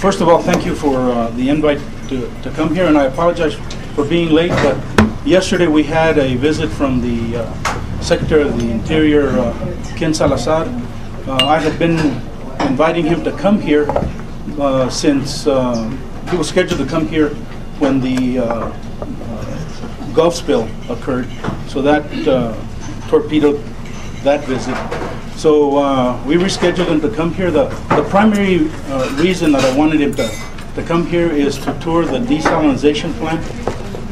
First of all, thank you for the invite to come here, and I apologize for being late, but yesterday we had a visit from the Secretary of the Interior, Ken Salazar. I had been inviting him to come here since he was scheduled to come here when the Gulf spill occurred, so that torpedoed that visit. So we rescheduled him to come here. The primary reason that I wanted him to come here is to tour the desalinization plant.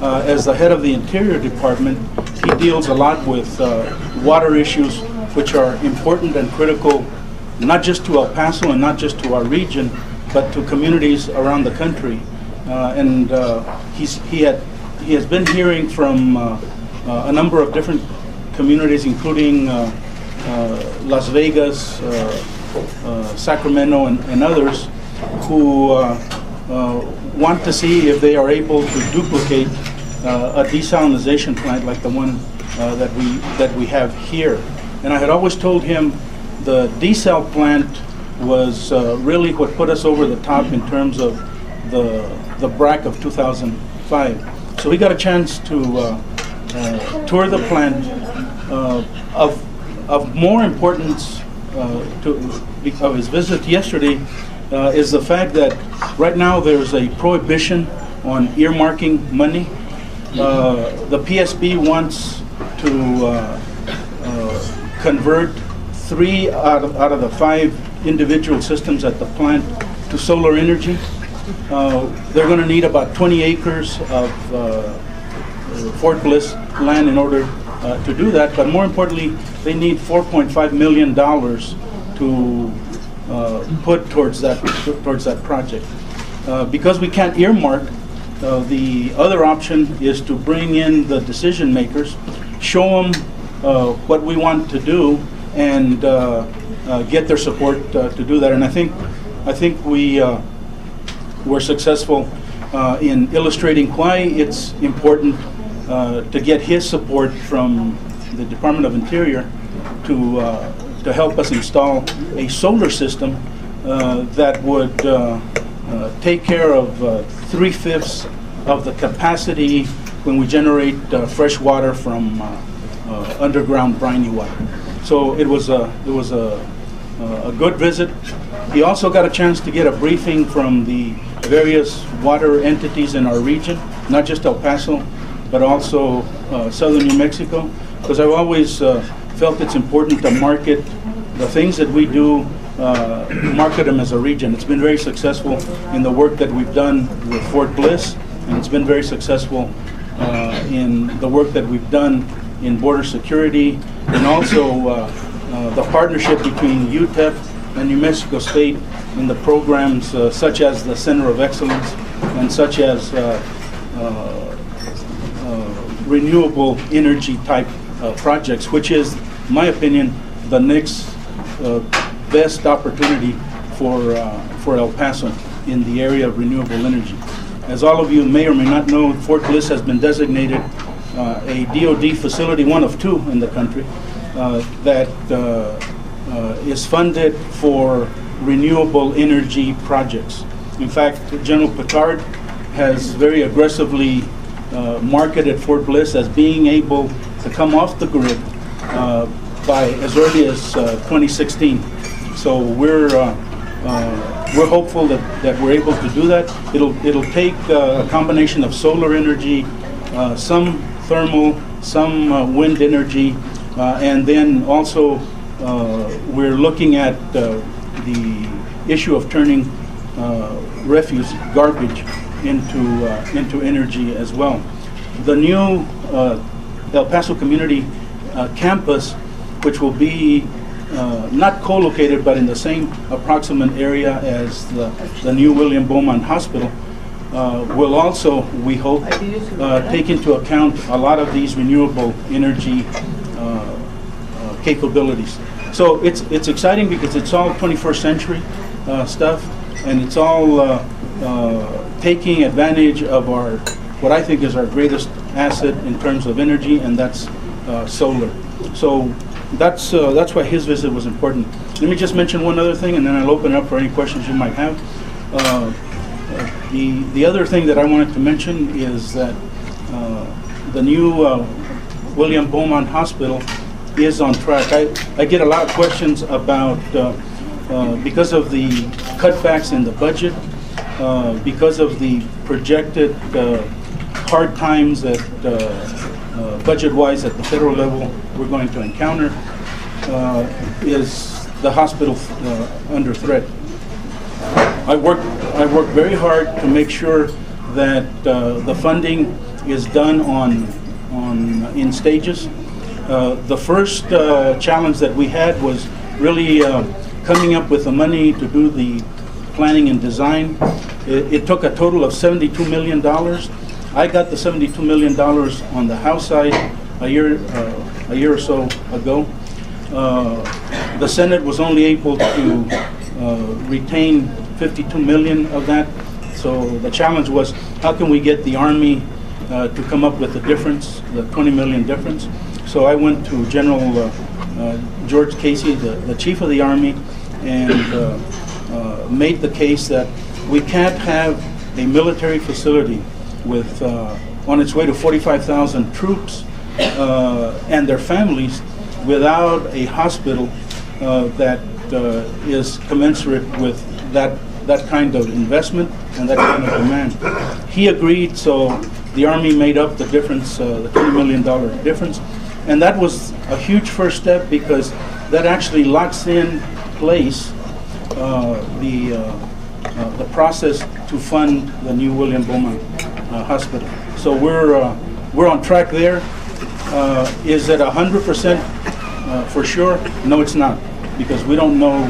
As the head of the Interior Department, he deals a lot with water issues, which are important and critical, not just to El Paso and not just to our region, but to communities around the country. He has been hearing from a number of different communities, including Las Vegas, Sacramento, and others, who want to see if they are able to duplicate a desalinization plant like the one that we have here. And I had always told him the desal plant was really what put us over the top in terms of the BRAC of 2005. So we got a chance to tour the plant. Of more importance of his visit yesterday is the fact that right now there's a prohibition on earmarking money. The PSB wants to convert 3 out of the 5 individual systems at the plant to solar energy. They're going to need about 20 acres of Fort Bliss land in order to do that, but more importantly, they need $4.5 million to put towards that project. Because we can't earmark, the other option is to bring in the decision makers, show them what we want to do, and get their support to do that. And I think we were successful in illustrating why it's important to get his support from the Department of Interior to help us install a solar system that would take care of 3/5 of the capacity when we generate fresh water from underground briny water. So it was a good visit. He also got a chance to get a briefing from the various water entities in our region, not just El Paso, but also southern New Mexico, because I've always felt it's important to market the things that we do, market them as a region. It's been very successful in the work that we've done with Fort Bliss, and it's been very successful in the work that we've done in border security, and also the partnership between UTEP and New Mexico State in the programs such as the Center of Excellence and such as renewable energy type projects, which is, in my opinion, the next best opportunity for El Paso in the area of renewable energy. As all of you may or may not know, Fort Bliss has been designated a DoD facility, one of 2 in the country, that is funded for renewable energy projects. In fact, General Picard has very aggressively marketed Fort Bliss as being able to come off the grid by as early as 2016. So we're hopeful that we're able to do that. It'll take a combination of solar energy, some thermal, some wind energy, and then also we're looking at the issue of turning refuse, garbage, into energy as well. The new El Paso Community Campus, which will be not co-located but in the same approximate area as the new William Beaumont Hospital, will also, we hope, take into account a lot of these renewable energy capabilities. So it's exciting because it's all 21st century stuff, and it's all taking advantage of what I think is our greatest asset in terms of energy, and that's solar. So that's why his visit was important. Let me just mention one other thing, and then I'll open it up for any questions you might have. The other thing that I wanted to mention is that the new William Beaumont Hospital is on track. I get a lot of questions about, because of the cutbacks in the budget, because of the projected hard times that budget-wise at the federal level we're going to encounter, is the hospital under threat. I worked very hard to make sure that the funding is done in stages. The first challenge that we had was really coming up with the money to do the planning and design. It took a total of $72 million. I got the $72 million on the House side a year or so ago. The Senate was only able to retain $52 million of that. So the challenge was, how can we get the Army to come up with the difference, the $20 million difference? So I went to General George Casey, the Chief of the Army, and made the case that we can't have a military facility with on its way to 45,000 troops and their families without a hospital that is commensurate with that kind of investment and that kind of demand. He agreed, so the Army made up the difference, the $20 million difference, and that was a huge first step because that actually locks in place the process to fund the new William Beaumont Hospital. So we're on track there. Is it 100% for sure? No, it's not, because we don't know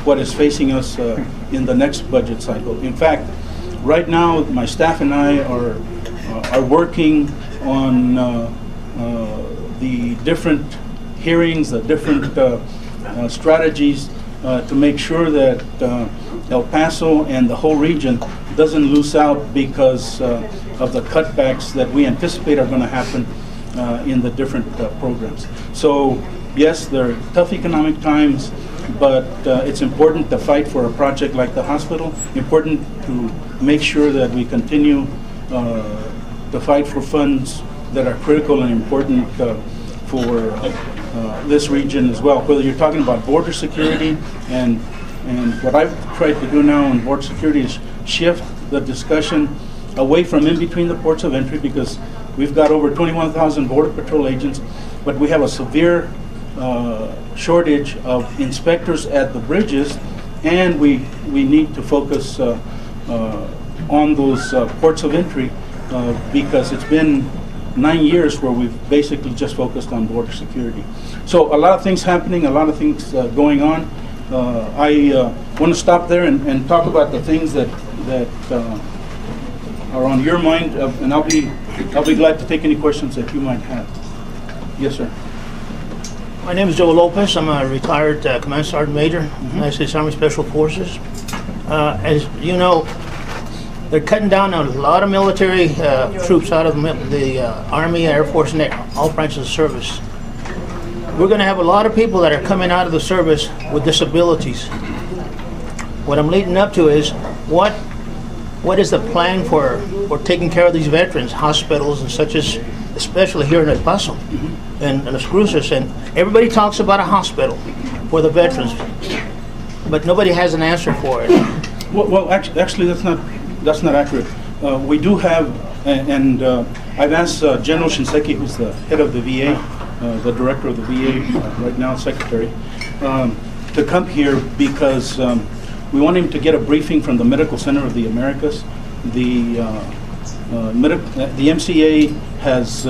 what is facing us in the next budget cycle. In fact, right now my staff and I are working on the different hearings, the different strategies to make sure that El Paso and the whole region doesn't lose out because of the cutbacks that we anticipate are going to happen in the different programs. So yes, there are tough economic times, but it's important to fight for a project like the hospital, important to make sure that we continue to fight for funds that are critical and important for this region as well. Whether you're talking about border security, and what I've tried to do now in border security is shift the discussion away from in between the ports of entry, because we've got over 21,000 Border Patrol agents, but we have a severe shortage of inspectors at the bridges, and we need to focus on those ports of entry because it's been 9 years where we've basically just focused on border security. So a lot of things happening, a lot of things going on. I want to stop there and talk about the things that are on your mind, and I'll be glad to take any questions that you might have. Yes, sir. My name is Joe Lopez. I'm a retired Command Sergeant Major, United States Army Special Forces. As you know, they're cutting down on a lot of military troops out of the Army, Air Force, and all branches of service. We're going to have a lot of people that are coming out of the service with disabilities. What I'm leading up to is what is the plan for taking care of these veterans, hospitals and such as, especially here in El Paso and Los Cruces, and everybody talks about a hospital for the veterans, but nobody has an answer for it. Well, actually, that's not accurate. We do have, and I've asked General Shinseki, who's the head of the VA, the director of the VA right now, secretary, to come here because we want him to get a briefing from the Medical Center of the Americas. The MCA has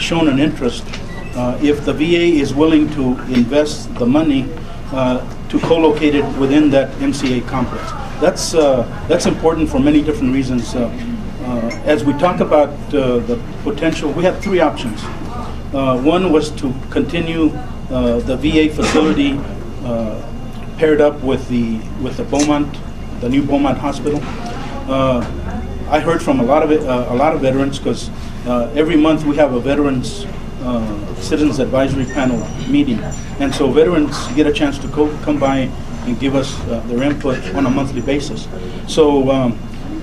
shown an interest if the VA is willing to invest the money to co-locate it within that MCA complex. That's important for many different reasons. As we talk about the potential, we have three options. One was to continue the VA facility paired up with the Beaumont, the new Beaumont Hospital. I heard from a lot of veterans, because every month we have a veterans Citizens Advisory Panel meeting, and so veterans get a chance to come by and give us their input on a monthly basis. So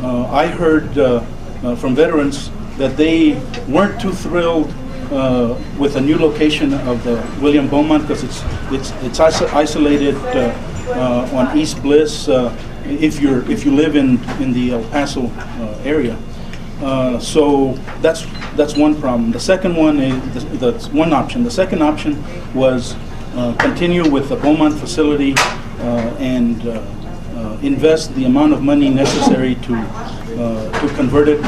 I heard from veterans that they weren't too thrilled with the new location of the William Beaumont, because it's isolated on East Bliss if you live in the El Paso area. So that's one problem. The second one is that's one option. The second option was continue with the Beaumont facility and invest the amount of money necessary to convert it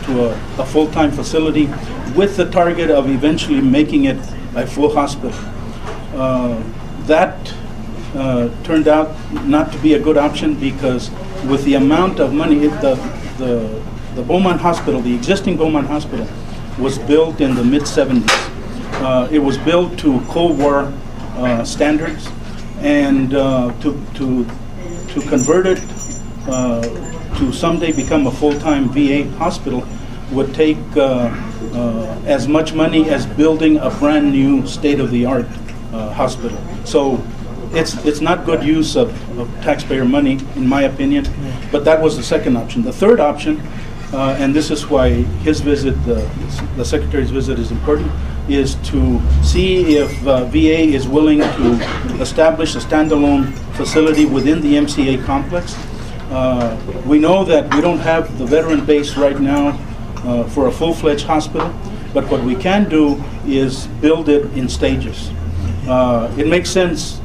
to a full-time facility, with the target of eventually making it a full hospital. That turned out not to be a good option, because with the amount of money, the Beaumont Hospital, the existing Beaumont Hospital, was built in the mid-70s. It was built to Cold War standards, and to convert it to someday become a full-time VA hospital would take as much money as building a brand new state-of-the-art hospital. So it's not good use of taxpayer money, in my opinion, but that was the second option. The third option, and this is why his visit, the Secretary's visit, is important, is to see if VA is willing to establish a standalone facility within the MCA complex. We know that we don't have the veteran base right now for a full-fledged hospital, but what we can do is build it in stages. It makes sense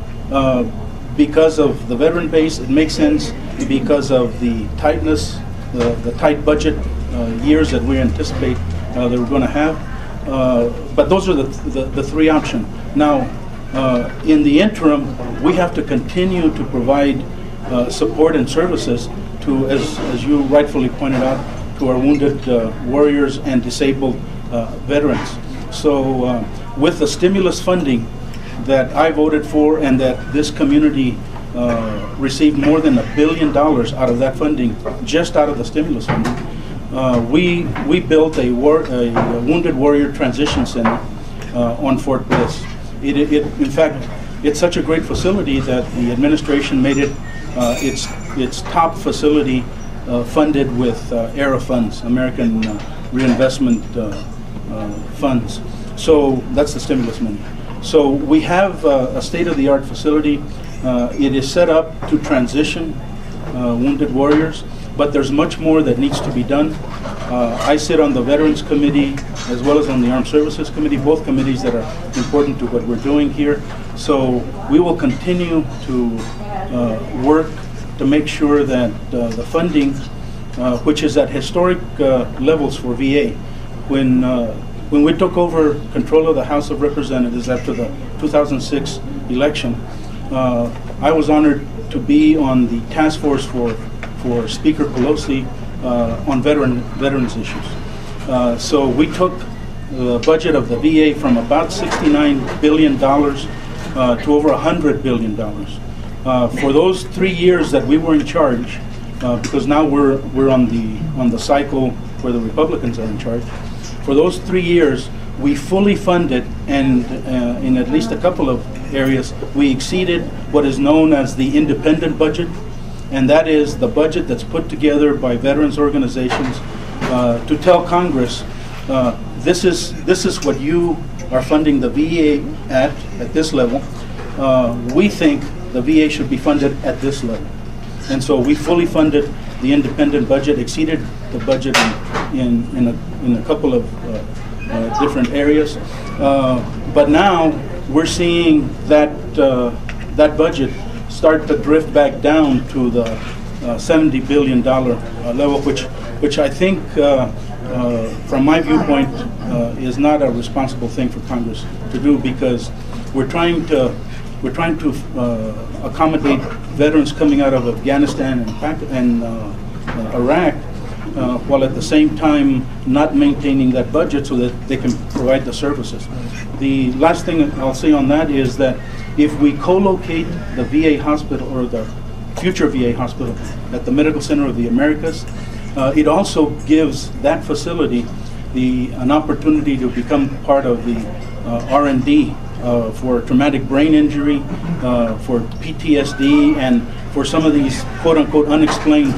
because of the veteran base. It makes sense because of the tightness, the tight budget years that we anticipate that we're going to have. But those are the three options. Now, in the interim, we have to continue to provide support and services to, as you rightfully pointed out, to our wounded warriors and disabled veterans. So with the stimulus funding that I voted for, and that this community received more than $1 billion out of that funding, just out of the stimulus funding, we built a Wounded Warrior Transition Center on Fort Bliss. In fact, it's such a great facility that the administration made it its top facility funded with ARA funds, American Reinvestment funds. So that's the stimulus money. So we have a state-of-the-art facility. It is set up to transition wounded warriors, but there's much more that needs to be done. I sit on the Veterans Committee as well as on the Armed Services Committee, both committees that are important to what we're doing here. So we will continue to work to make sure that the funding, which is at historic levels for VA, when we took over control of the House of Representatives after the 2006 election, I was honored to be on the task force for Speaker Pelosi on veterans issues. So we took the budget of the VA from about $69 billion to over $100 billion. For those 3 years that we were in charge, because now we're on the cycle where the Republicans are in charge. For those 3 years, we fully funded, and in at least a couple of areas, we exceeded what is known as the independent budget, and that is the budget that's put together by veterans organizations to tell Congress, this is what you are funding the VA at this level. We think the VA should be funded at this level. And so we fully funded the independent budget, exceeded the budget in a couple of different areas. But now we're seeing that budget start to drift back down to the $70 billion level, which I think, from my viewpoint, is not a responsible thing for Congress to do, because we're trying to accommodate veterans coming out of Afghanistan and Iraq, while at the same time not maintaining that budget so that they can provide the services. The last thing I'll say on that is that if we co-locate the VA hospital, or the future VA hospital, at the Medical Center of the Americas, it also gives that facility an opportunity to become part of the R&D for traumatic brain injury, for PTSD, and for some of these quote-unquote unexplained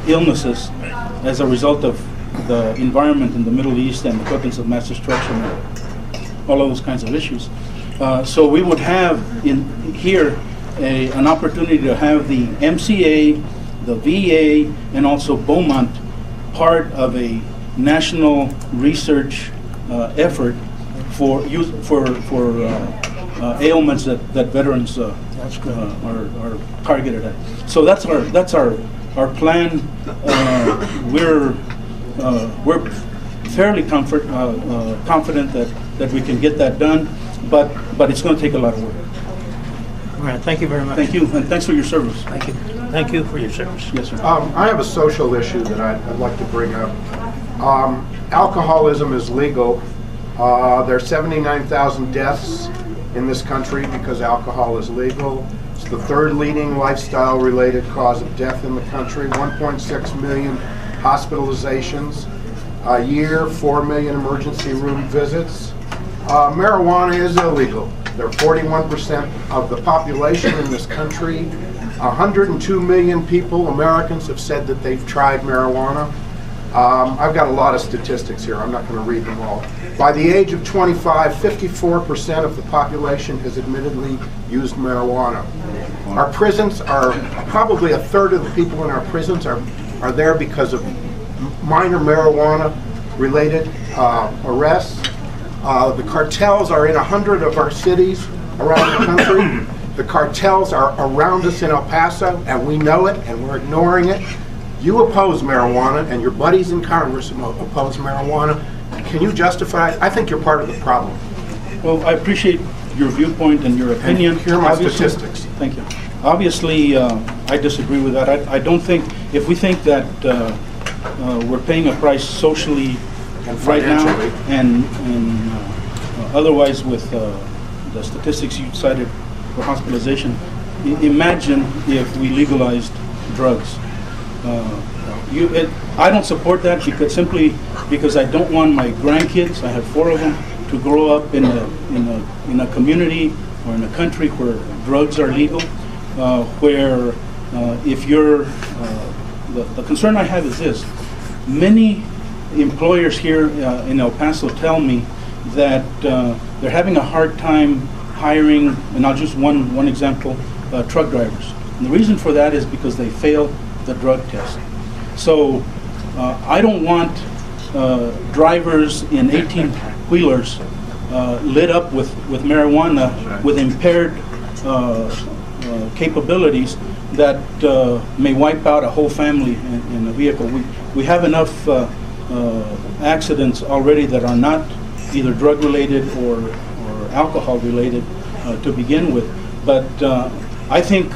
illnesses as a result of the environment in the Middle East and the weapons of mass destruction, and all of those kinds of issues. So we would have in here an opportunity to have the MCA, the VA, and also Beaumont part of a national research effort for ailments that veterans are targeted at. So that's our plan. We're fairly confident that we can get that done, but it's going to take a lot of work. All right, thank you very much. Thank you, and thanks for your service. Thank you. Thank you for your service. Yes, sir. I have a social issue that I'd like to bring up. Alcoholism is legal. There are 79,000 deaths in this country because alcohol is legal. It's the third leading lifestyle-related cause of death in the country. 1.6 million hospitalizations a year, 4 million emergency room visits. Marijuana is illegal. There are 41% of the population in this country. 102 million people, Americans, have said that they've tried marijuana. I've got a lot of statistics here. I'm not going to read them all. By the age of 25, 54% of the population has admittedly used marijuana. Our prisons are, probably a third of the people in our prisons are there because of minor marijuana-related arrests. The cartels are in 100 of our cities around the country. The cartels are around us in El Paso, and we know it, and we're ignoring it. You oppose marijuana, and your buddies in Congress oppose marijuana. Can you justify it? I think you're part of the problem. Well, I appreciate your viewpoint and your opinion. And here are my statistics. Thank you. Obviously, I disagree with that. I don't think, if we think that we're paying a price socially And right now, financially. and otherwise with the statistics you cited for hospitalization, imagine if we legalized drugs. I don't support that simply because I don't want my grandkids, I have 4 of them, to grow up in a community or in a country where drugs are legal, where if you're, the concern I have is this: many employers here in El Paso tell me that they're having a hard time hiring, and I'll just one example, truck drivers. And the reason for that is because they fail the drug test. So I don't want drivers in 18-wheelers lit up with marijuana with impaired capabilities that may wipe out a whole family in a vehicle. We have enough accidents already that are not either drug-related or alcohol-related to begin with. But I think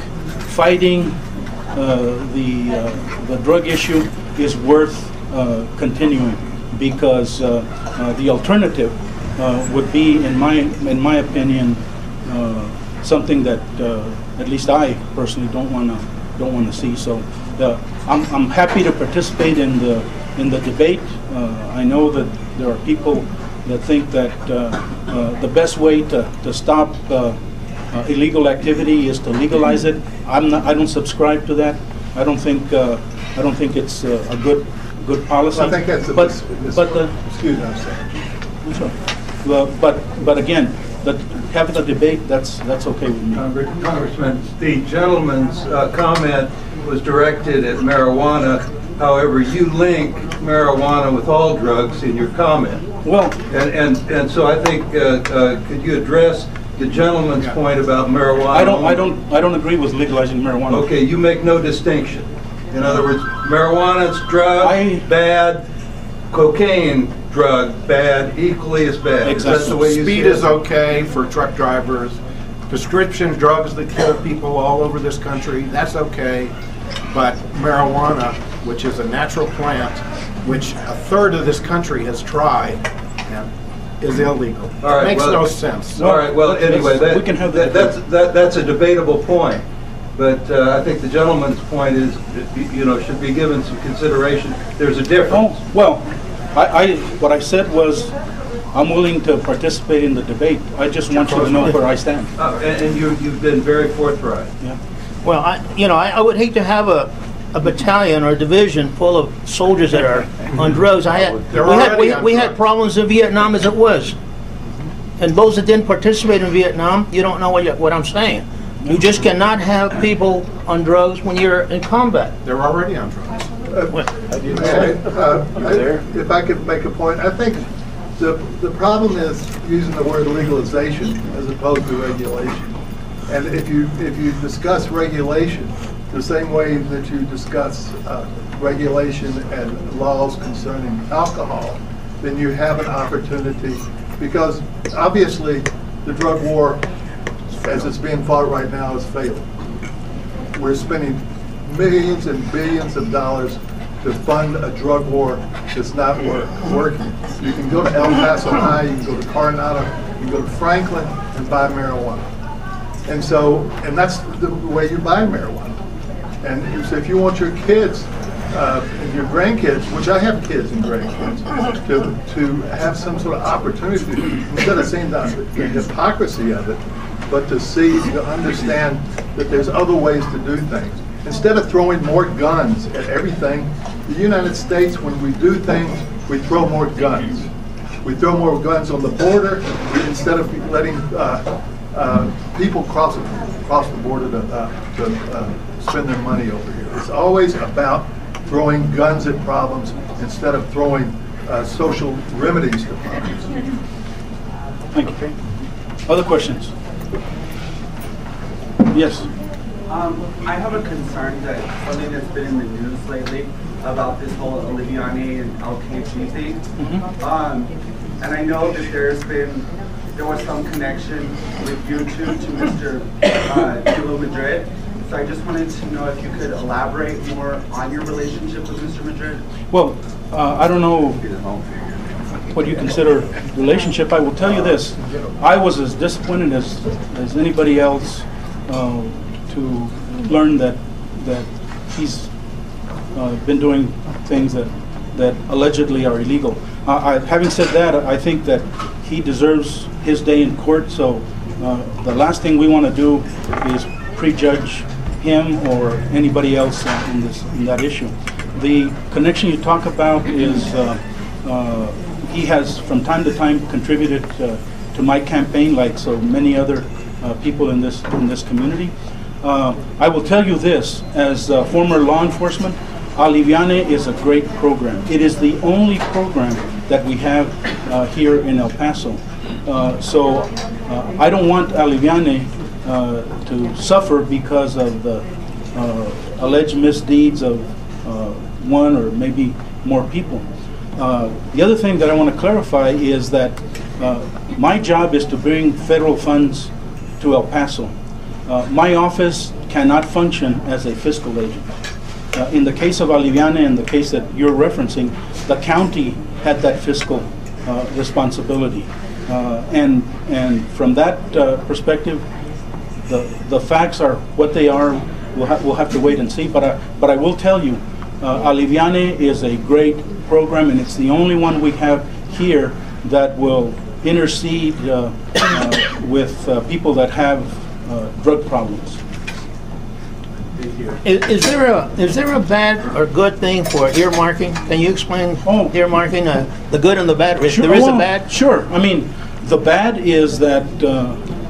fighting the drug issue is worth continuing, because the alternative would be, in my opinion, something that at least I personally don't want to see. So I'm happy to participate in the debate. I know that there are people that think that the best way to stop illegal activity is to legalize it. I don't subscribe to that. I don't think it's a good policy. Well, I think that's excuse me, I'm sorry. But again, having the debate, that's okay with me. Congressman, the gentleman's comment was directed at marijuana. However, you link marijuana with all drugs in your comment. Well, and so I think could you address the gentleman's point about marijuana? I don't agree with legalizing marijuana. Okay, you make no distinction. In other words, marijuana's drug, bad. Cocaine, drug, bad. Equally as bad. Exactly. That's the way you see it? Speed is okay for truck drivers. Prescription drugs that kill people all over this country, that's okay. But marijuana, which is a natural plant, which a third of this country has tried, is illegal. All right, it makes no sense. All right. Well, anyway, we can have that's a debatable point. But I think the gentleman's point is, should be given some consideration. There's a difference. Oh, well, what I said was I'm willing to participate in the debate. I just want you to know where I stand. And you've been very forthright. Yeah. Well, I would hate to have a battalion or division full of soldiers that are on drugs. We had problems in Vietnam as it was. And those that didn't participate in Vietnam, you don't know what I'm saying. You just cannot have people on drugs when you're in combat. They're already on drugs. If I could make a point, I think the problem is using the word legalization as opposed to regulation. And if you discuss regulation the same way that you discuss regulation and laws concerning alcohol, then you have an opportunity, because obviously the drug war as it's being fought right now is failing. We're spending millions and billions of dollars to fund a drug war that's not working. You can go to El Paso High, you can go to Coronado, you can go to Franklin and buy marijuana. And that's the way you buy marijuana. And so if you want your kids and your grandkids, which I have kids and grandkids, to have some sort of opportunity, instead of seeing the hypocrisy of it, but to understand that there's other ways to do things. Instead of throwing more guns at everything, the United States, when we do things, we throw more guns. We throw more guns on the border instead of letting people cross the border to spend their money over here. It's always about throwing guns at problems instead of throwing social remedies to problems. Thank you. Other questions? Yes. I have a concern that something that's been in the news lately about this whole Oliviane and LKG thing. And I know that there was some connection with YouTube to Mr. Julio Madrid. So I just wanted to know if you could elaborate more on your relationship with Mr. Madrid. Well, I don't know what you consider relationship. I will tell you this. I was as disappointed as anybody else to learn that he's been doing things that allegedly are illegal. Having said that, I think that he deserves his day in court, so the last thing we want to do is prejudge him or anybody else in that issue. The connection you talk about is he has from time to time contributed to my campaign, like so many other people in this community. I will tell you this, as former law enforcement, Aliviane is a great program. It is the only program that we have here in El Paso. So I don't want Aliviane to suffer because of the alleged misdeeds of one or maybe more people. The other thing that I want to clarify is that my job is to bring federal funds to El Paso. My office cannot function as a fiscal agent. In the case of Aliviane and the case that you're referencing, the county had that fiscal responsibility. And from that perspective, the facts are what they are. We'll have to wait and see. But I will tell you, Aliviane is a great program, and it's the only one we have here that will intercede with people that have drug problems. Is there a bad or good thing for earmarking? Can you explain earmarking, the good and the bad? Sure. There is a bad? Sure. I mean, the bad is that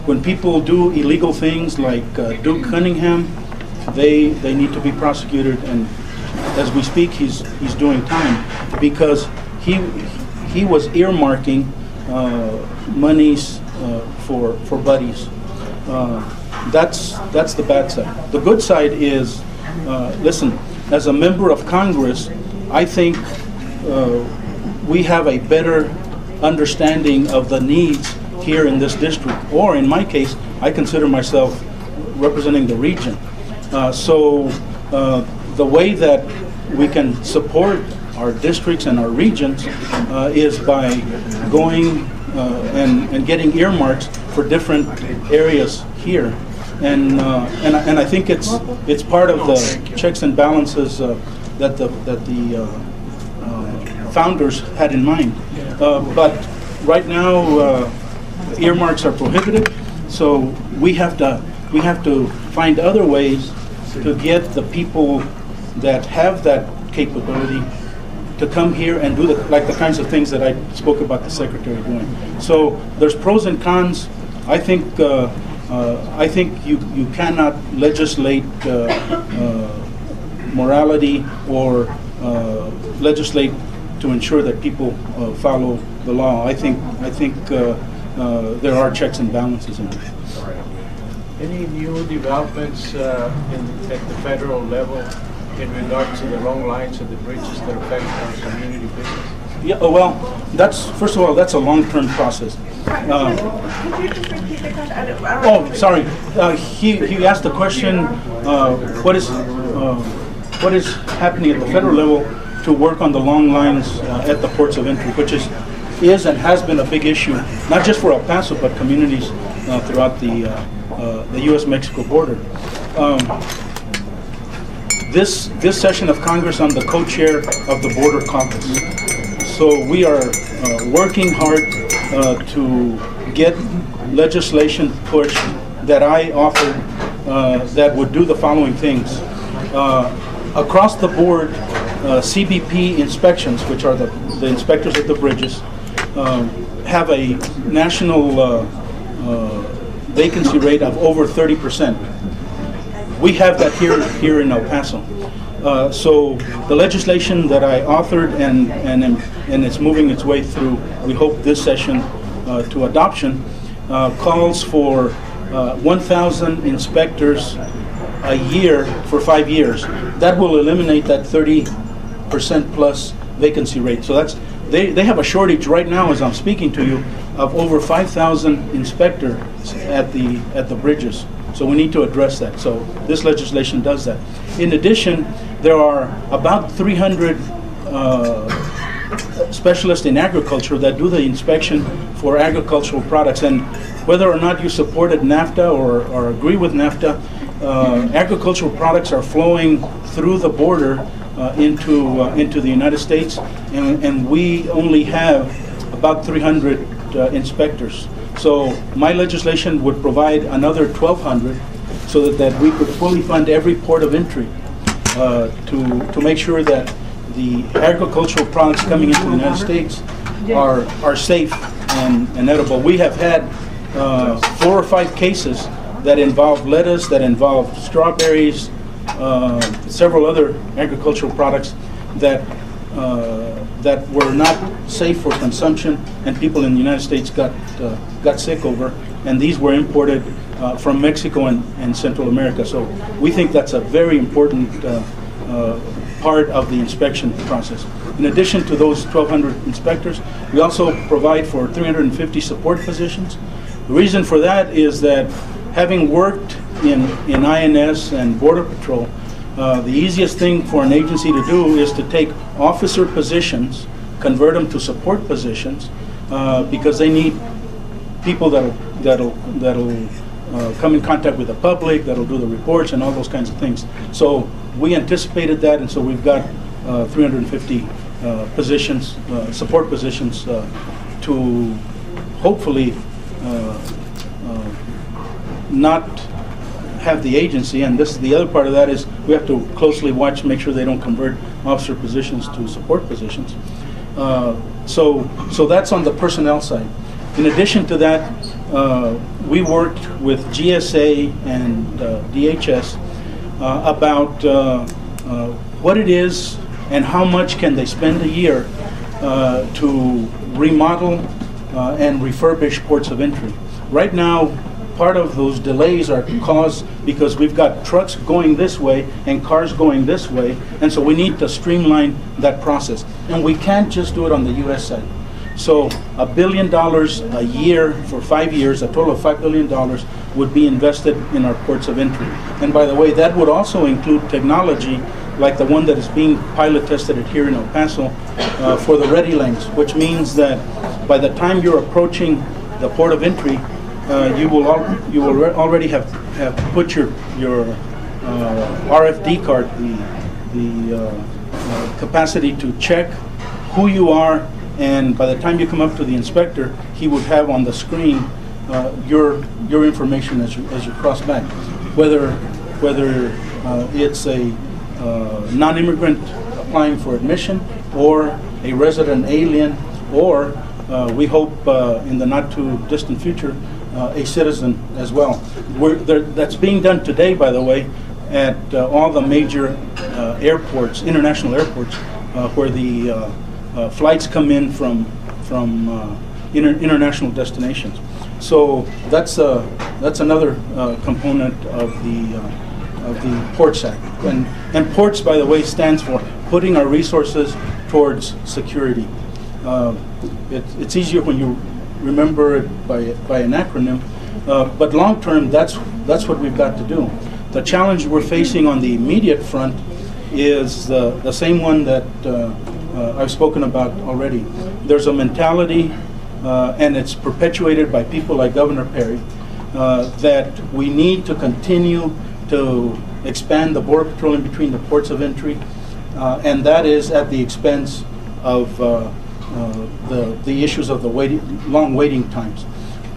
when people do illegal things like Duke Cunningham, they need to be prosecuted, and as we speak, he's doing time because he was earmarking monies for buddies. That's the bad side. The good side is, listen, as a member of Congress, I think we have a better understanding of the needs here in this district, or in my case, I consider myself representing the region. So the way that we can support our districts and our regions is by going and getting earmarks for different areas here, and I think it's part of the checks and balances that the founders had in mind. But right now, earmarks are prohibited, so we have to find other ways to get the people that have that capability to come here and do the kinds of things that I spoke about the secretary doing. So there's pros and cons. I think you cannot legislate morality or legislate to ensure that people follow the law. I think there are checks and balances in it. Any new developments at the federal level in regards to the long lines of the bridges that affect our community business? Yeah, well, first of all, that's a long-term process. Could you just repeat the question? I don't Oh, sorry. He asked the question, what is happening at the federal level to work on the long lines at the ports of entry, which is and has been a big issue, not just for El Paso, but communities throughout the U.S.-Mexico border. This session of Congress, I'm the co-chair of the Border Caucus. So we are working hard to get legislation pushed that I offered that would do the following things. Across the board, CBP inspections, which are the inspectors at the bridges, have a national vacancy rate of over 30%. We have that here in El Paso. So the legislation that I authored and it's moving its way through, we hope this session to adoption, calls for 1,000 inspectors a year for 5 years. That will eliminate that 30% plus vacancy rate. So they have a shortage right now, as I'm speaking to you, of over 5,000 inspectors at the bridges. So we need to address that. So this legislation does that. In addition, there are about 300 specialists in agriculture that do the inspection for agricultural products. And whether or not you supported NAFTA or agree with NAFTA, agricultural products are flowing through the border into the United States, and we only have about 300 inspectors. So my legislation would provide another 1,200 so that we could fully fund every port of entry to make sure that the agricultural products coming into the United States are safe and edible. We have had 4 or 5 cases that involve lettuce, that involve strawberries, several other agricultural products that were not safe for consumption, and people in the United States got sick over, and these were imported from Mexico and Central America. So we think that's a very important part of the inspection process. In addition to those 1,200 inspectors, we also provide for 350 support positions. The reason for that is that having worked in INS and Border Patrol, the easiest thing for an agency to do is to take officer positions, convert them to support positions, because they need people that'll come in contact with the public, that'll do the reports and all those kinds of things. So we anticipated that, and so we've got 350 positions, support positions, to hopefully not have the agency, and this is the other part of that, is we have to closely watch, make sure they don't convert officer positions to support positions. So that's on the personnel side. In addition to that, we worked with GSA and DHS about what it is and how much can they spend a year to remodel and refurbish ports of entry. Right now, part of those delays are caused because we've got trucks going this way and cars going this way, and so we need to streamline that process. And we can't just do it on the U.S. side. So $1 billion a year for 5 years, a total of $5 billion would be invested in our ports of entry. And by the way, that would also include technology like the one that is being pilot tested here in El Paso for the ready lanes, which means that by the time you're approaching the port of entry, you will already have put your RFD card, the capacity to check who you are and by the time you come up to the inspector, he would have on the screen your information as you cross back, whether it's a non-immigrant applying for admission, or a resident alien, or we hope in the not too distant future a citizen as well. That's being done today, by the way, at all the major airports, international airports, where the flights come in from international destinations. So that's another component of the Ports Act. And Ports, by the way, stands for putting our resources towards security. It's easier when you remember it by an acronym, but long term, that's what we've got to do. The challenge we're facing on the immediate front is the same one that I've spoken about already. There's a mentality, and it's perpetuated by people like Governor Perry, that we need to continue to expand the Border Patrol in between the ports of entry, and that is at the expense of the issues of the long waiting times.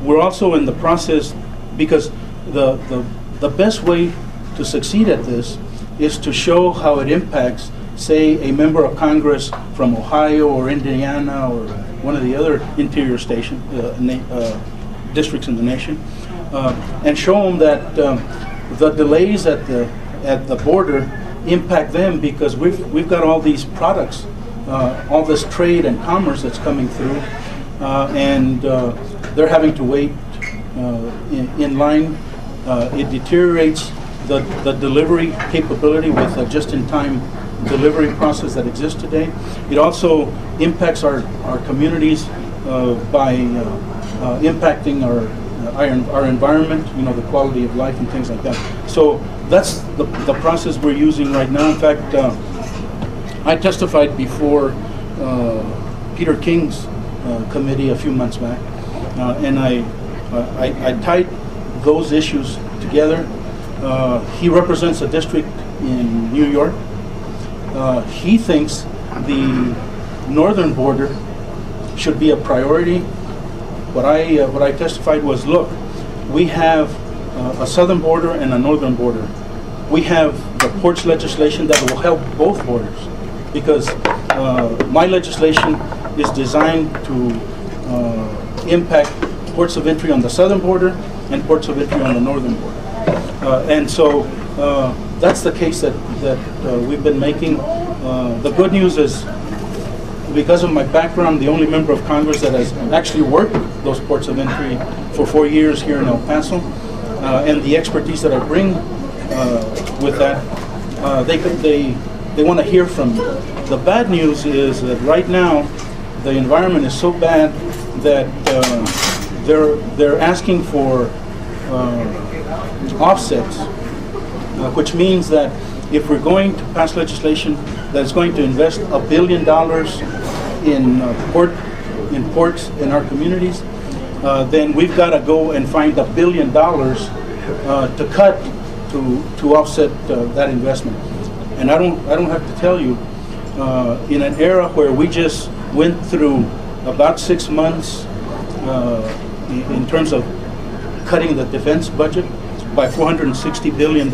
We're also in the process, because the best way to succeed at this is to show how it impacts, say, a member of Congress from Ohio or Indiana or one of the other interior districts in the nation, and show them that the delays at the border impact them, because we've got all these products, all this trade and commerce that's coming through, and they're having to wait in line. It deteriorates the delivery capability with a just-in-time delivery process that exists today. It also impacts our communities by impacting our environment, the quality of life and things like that. So that's the process we're using right now. In fact, I testified before Peter King's committee a few months back, and I tied those issues together. He represents a district in New York. He thinks the northern border should be a priority. What I testified was, look, we have a southern border and a northern border. We have the ports legislation that will help both borders, because my legislation is designed to impact ports of entry on the southern border and ports of entry on the northern border. And so that's the case that we've been making. The good news is, because of my background, the only member of Congress that has actually worked those ports of entry for 4 years here in El Paso, and the expertise that I bring with that, they want to hear from me. The bad news is that right now the environment is so bad that they're asking for offsets, which means that if we're going to pass legislation that's going to invest $1 billion in ports in our communities, then we've got to go and find $1 billion to cut to offset that investment. And I don't have to tell you, in an era where we just went through about 6 months in terms of cutting the defense budget by $460 billion.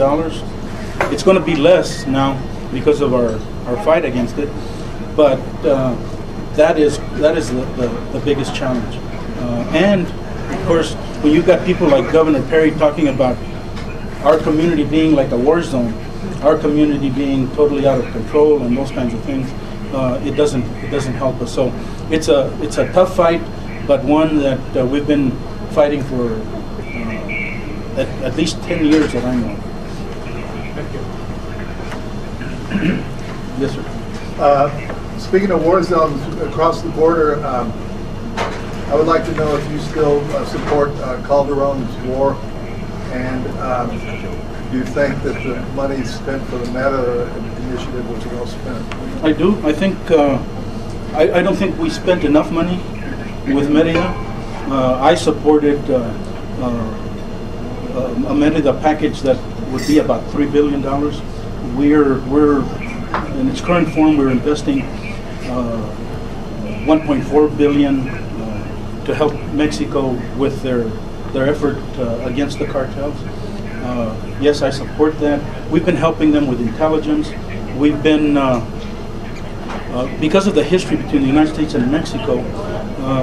It's going to be less now because of our fight against it, but that is the biggest challenge. And of course, when you've got people like Governor Perry talking about our community being like a war zone, our community being totally out of control and those kinds of things, it doesn't help us. So it's a tough fight, but one that we've been fighting for at least 10 years that I know. Thank you. Yes, sir. Speaking of war zones across the border, I would like to know if you still support Calderon's war, and do you think that the money spent for the Meta initiative was well spent? I do. I think I don't think we spent enough money with Merida. I supported a Merida package that would be about $3 billion. We're in its current form, we're investing 1.4 billion to help Mexico with their effort against the cartels. Yes, I support that. We've been helping them with intelligence. We've been, because of the history between the United States and Mexico,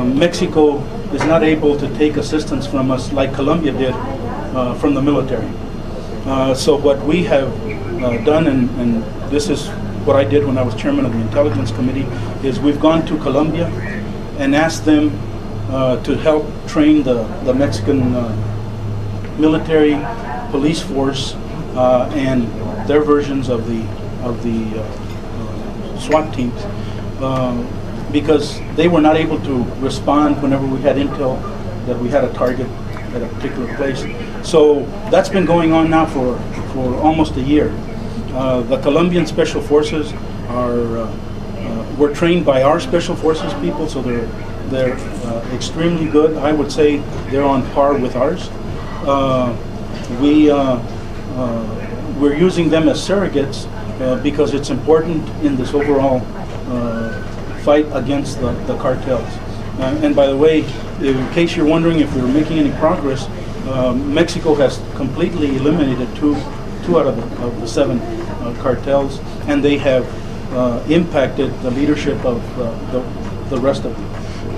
Mexico is not able to take assistance from us like Colombia did from the military. So what we have done, and this is what I did when I was chairman of the Intelligence Committee, is we've gone to Colombia and asked them to help train the Mexican military police force and their versions of the SWAT teams, because they were not able to respond whenever we had intel that we had a target at a particular place. So that's been going on now for almost a year. The Colombian Special Forces were trained by our Special Forces people, so they're extremely good. I would say they're on par with ours. We're using them as surrogates because it's important in this overall fight against the cartels. And by the way, in case you're wondering if we're making any progress, Mexico has completely eliminated two out of the 7 cartels, and they have impacted the leadership of the rest of them.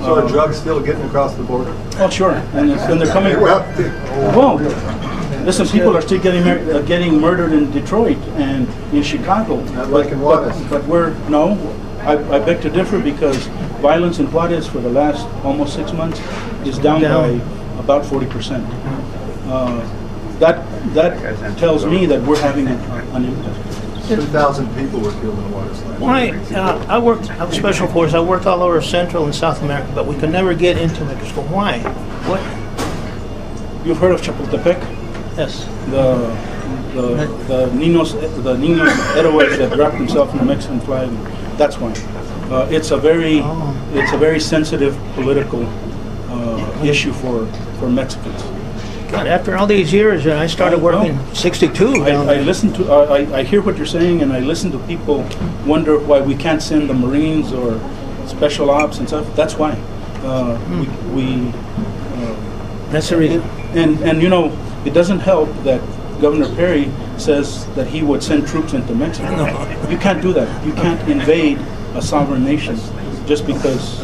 So are drugs still getting across the border? Oh, sure, and they're coming. Well, listen, people are still getting murdered in Detroit and in Chicago. Not like in Juarez. But I beg to differ, because violence in Juarez for the last almost 6 months is down by about 40%. That tells me that we're having an impact. 2,000 people were killed in Juarez last year. I was Special Force. I worked all over Central and South America, but we could never get into Mexico. Why? What? You've heard of Chapultepec? Yes. The Niños Héroes that wrapped themselves in the Mexican flag. That's why. It's a very sensitive political issue for Mexicans. God, after all these years, I started working in '62. I listen to, I hear what you're saying, and I listen to people wonder why we can't send the Marines or special ops and stuff. That's why. That's the reason. And you know, it doesn't help that Governor Perry says that he would send troops into Mexico. No. You can't do that. You can't invade a sovereign nation just because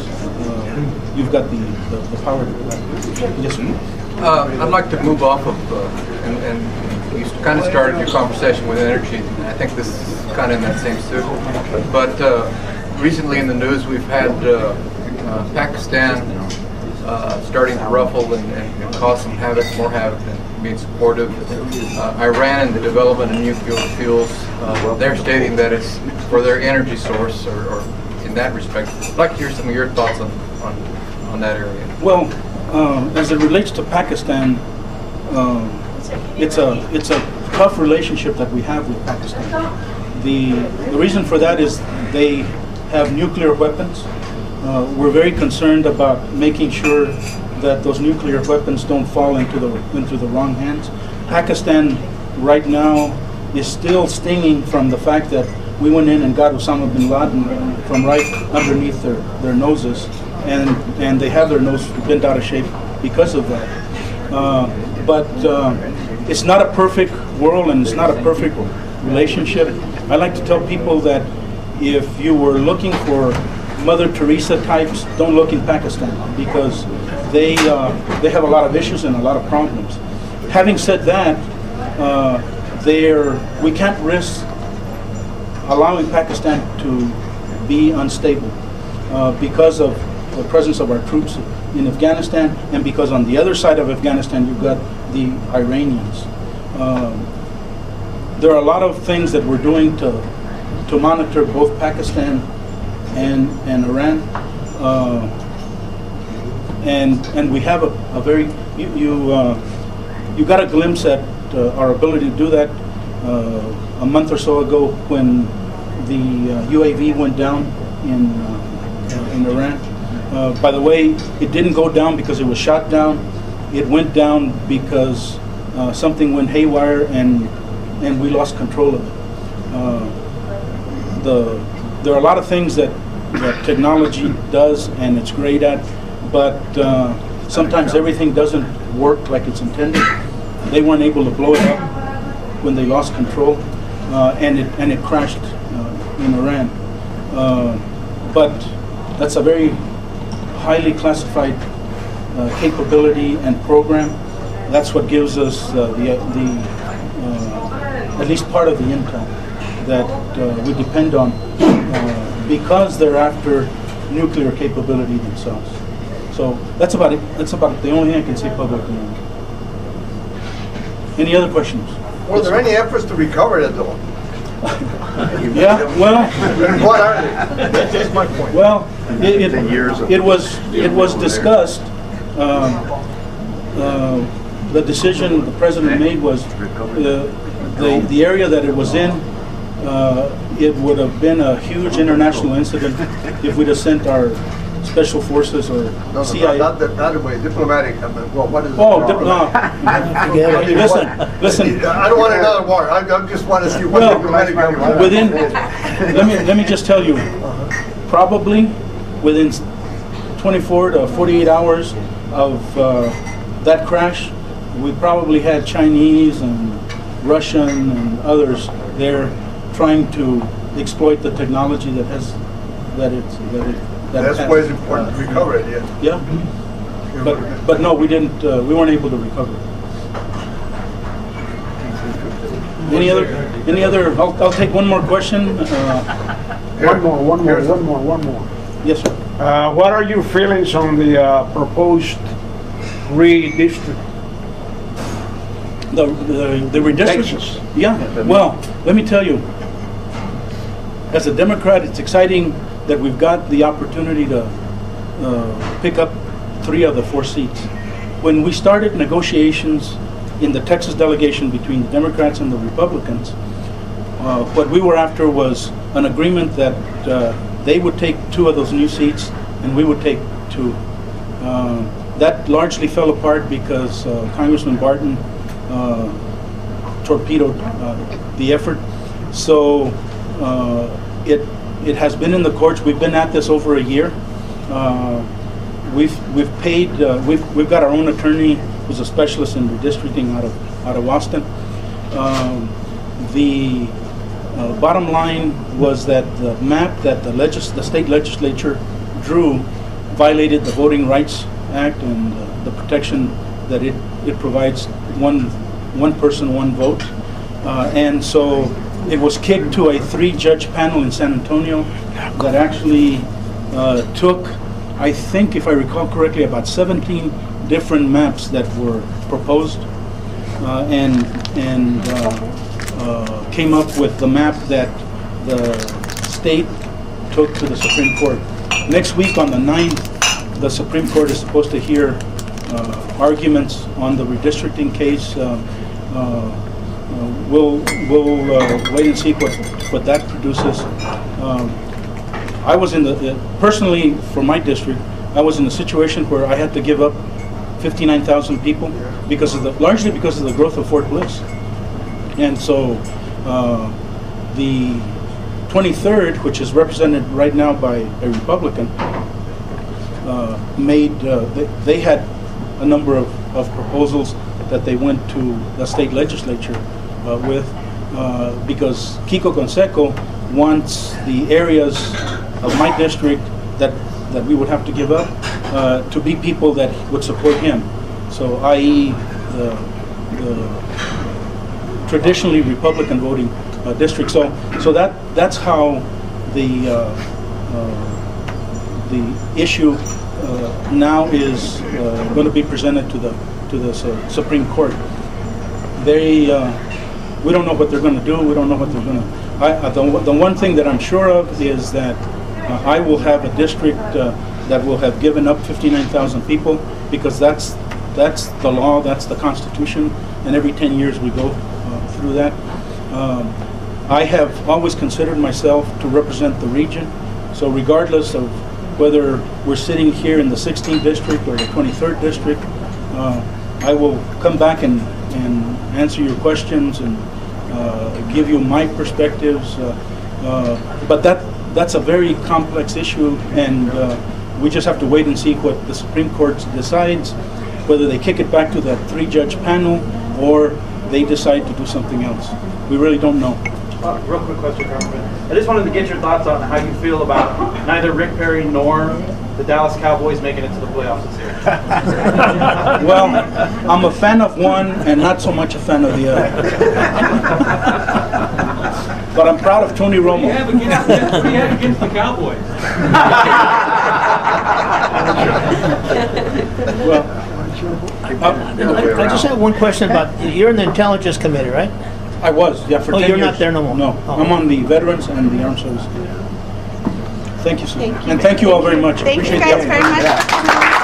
you've got the power to do that. Yes, sir. I'd like to move off of, and you kind of started your conversation with energy. I think this is kind of in that same suit. But recently in the news, we've had Pakistan starting to ruffle and cause some havoc, more havoc than being supportive. Iran and the development of nuclear fuels, they're stating that it's for their energy source, or in that respect. I'd like to hear some of your thoughts on that area. Well, as it relates to Pakistan, it's a tough relationship that we have with Pakistan. The reason for that is they have nuclear weapons. We're very concerned about making sure that those nuclear weapons don't fall into the wrong hands. Pakistan right now is still stinging from the fact that we went in and got Osama bin Laden from right underneath their noses, and they have their nose bent out of shape because of that. But it's not a perfect world, and it's not a perfect relationship. I like to tell people that if you were looking for Mother Teresa types, don't look in Pakistan, because they have a lot of issues and a lot of problems. Having said that, we can't risk allowing Pakistan to be unstable because of the presence of our troops in Afghanistan, and because on the other side of Afghanistan you've got the Iranians. There are a lot of things that we're doing to monitor both Pakistan and Iran, and we have a very you got a glimpse at our ability to do that a month or so ago when the UAV went down in Iran. By the way, it didn't go down because it was shot down. It went down because something went haywire and we lost control of it. There are a lot of things that that technology does and it's great at, but sometimes everything doesn't work like it's intended. They weren't able to blow it up when they lost control, and it crashed in Iran. But that's a very highly classified capability and program. That's what gives us at least part of the intel that we depend on, because they're after nuclear capability themselves. So that's about it. That's about the only thing I can say publicly. Any other questions? Were there any efforts to recover it though? Yeah, well, And what are they? That's my point. well, it was discussed. The decision the president made was the area that it was in. It would have been a huge international incident if we'd have sent our special forces or CIA. Not the way, diplomatic. Well, what is it? Oh, listen. I don't want another war. I just want to see what diplomatic. Within, let me just tell you, probably within 24 to 48 hours of that crash, we probably had Chinese and Russian and others there trying to exploit the technology that's why it's important to recover it. Yeah. But no, we didn't. We weren't able to recover it. Any other? I'll take one more question. One more. Yes, sir. What are your feelings on the proposed redistrict? The redistricting? Yeah. Well, let me tell you. As a Democrat, it's exciting that we've got the opportunity to pick up 3 of the 4 seats. When we started negotiations in the Texas delegation between the Democrats and the Republicans, what we were after was an agreement that they would take 2 of those new seats and we would take 2. That largely fell apart because Congressman Barton torpedoed the effort. So it has been in the courts. We've been at this over a year. We've got our own attorney who's a specialist in redistricting out of Austin. The bottom line was that the map that the state legislature drew violated the Voting Rights Act and the protection that it provides, one person, one vote, and so it was kicked to a 3-judge panel in San Antonio that actually took, I think, if I recall correctly, about 17 different maps that were proposed and came up with the map that the state took to the Supreme Court. Next week on the 9th, the Supreme Court is supposed to hear arguments on the redistricting case. We'll wait and see what that produces. I was personally, for my district, I was in a situation where I had to give up 59,000 people largely because of the growth of Fort Bliss. And so the 23rd, which is represented right now by a Republican, they had a number of proposals that they went to the state legislature with, because Kiko Conseco wants the areas of my district that we would have to give up to be people that would support him. So, i.e., the traditionally Republican voting district. So that's how the issue now is going to be presented to the Supreme Court. We don't know what they're going to do. We don't know what they're going to. The one thing that I'm sure of is that I will have a district that will have given up 59,000 people, because that's the law, that's the Constitution, and every 10 years we go through that. I have always considered myself to represent the region, so regardless of whether we're sitting here in the 16th district or the 23rd district, I will come back and answer your questions and give you my perspectives. But that's a very complex issue, and we just have to wait and see what the Supreme Court decides, whether they kick it back to that 3-judge panel or they decide to do something else. We really don't know. Real quick question, Congressman. I just wanted to get your thoughts on how you feel about neither Rick Perry nor the Dallas Cowboys making it to the playoffs this year. Well, I'm a fan of one and not so much a fan of the other. But I'm proud of Tony Romo. What do you have against the Cowboys? Well, I just have one question about, you're in the Intelligence Committee, right? I was, yeah, for 10 years. You're not there no more? No, Oh. I'm on the Veterans and the Armed Services. Thank you, sir. Thank you. And thank you all very much. Thank you Appreciate the guys very opportunity. much.